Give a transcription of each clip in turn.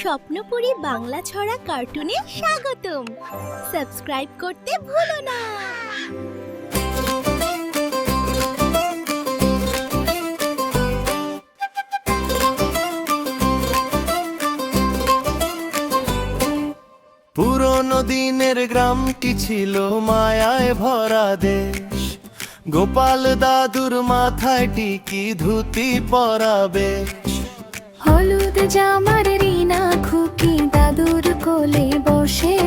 স্বপ্নপুরী বাংলা ছড়া কার্টুনে স্বাগতম। সাবস্ক্রাইব করতে ভুলো না। পুরনো দিনের গ্রামটি ছিল মায়ায় ভরা দেশ। গোপাল দাদুর মাথায় টিকি ধুতি পরাবে, হলুদ জামার রিনা খুকি দাদুর কোলে বসে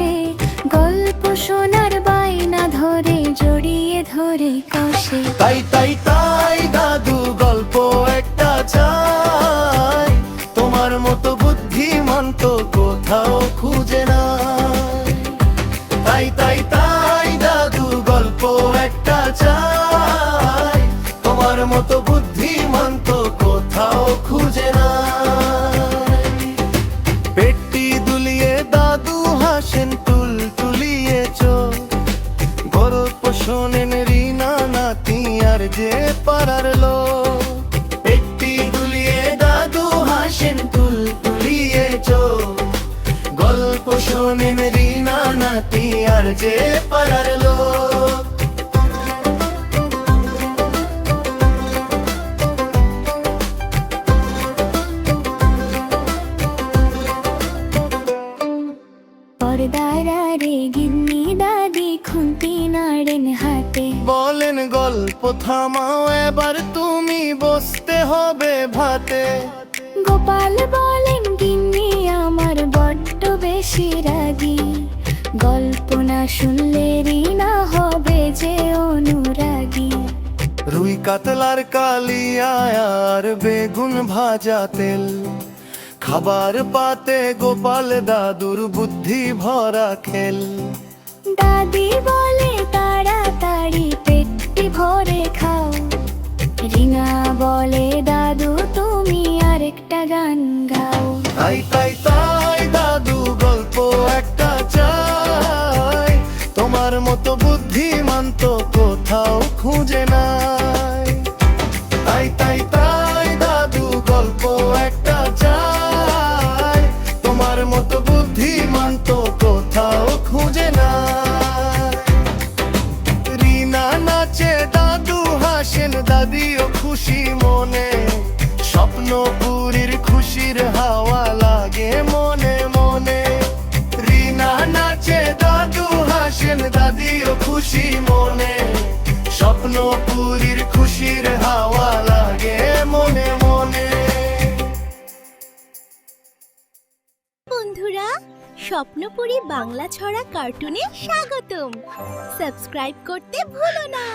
গল্প শোনার বায়না ধরে জড়িয়ে ধরে কষে। তাই তাই তাই দাদু গল্প একটা চাই, তোমার মতো বুদ্ধিমান তো কোথাও খুঁজে না। তাই তাই তাই দাদু গল্প একটা চাই, তোমার মতো বুদ্ধিমান তো কোথাও খুঁজে না। পেটটি দুলিয়ে দাদু হাসেন টুলটুলিয়ে চোখ, গল্প শোনেন রিনা নাতি আর যে পাড়ার লোক। পেটটি দুলিয়ে দাদু হাসেন টুলটুলিয়ে চোখ, গল্প শোনেন রিনা নাতি আর যে পাড়ার লোক। পর্দার আড়ে গিন্নি দাদি খুন্তি নাড়েন হাতে, বলেন গল্প থামাও এবার তুমি বসতে হবে ভাতে। গোপাল বলেন গিন্নি আমার বড্ড বেশি রাগী, গল্প না শুনলে রিনা হবে যে অনুরাগী। রুই কাতলার কালিয়া আর বেগুন ভাজা তেল, খাবার পাতে গোপাল দাদুর বুদ্ধি ভরা খেল। দাদি বলে তাড়াতাড়ি পেটটি ভরে খাও, রিনা বলে দাদু তুমি আরেকটা গান গাও। তাই তাই তাই দাদু গল্প একটা চাই, তোমার মতো বুদ্ধিমান তো কোথাও খুঁজে নাই। তাই তাই তাই দাদু গল্প একটা চাই, তোমার মতো বুদ্ধিমান তো কোথাও খুঁজে নাই। রিনা নাচে দাদু হাসেন দাদিও খুশি মনে, স্বপ্নপুরীর খুশির হাওয়া লাগে মনে মনে। রিনা নাচে দাদু হাসেন দাদিও খুশি মনে, স্বপ্নপুরীর খুশির হাওয়া লাগে মনে মনে। বন্ধুরা, স্বপ্নপুরী বাংলা ছড়া কার্টুনে স্বাগতম। সাবস্ক্রাইব করতে ভুলো না।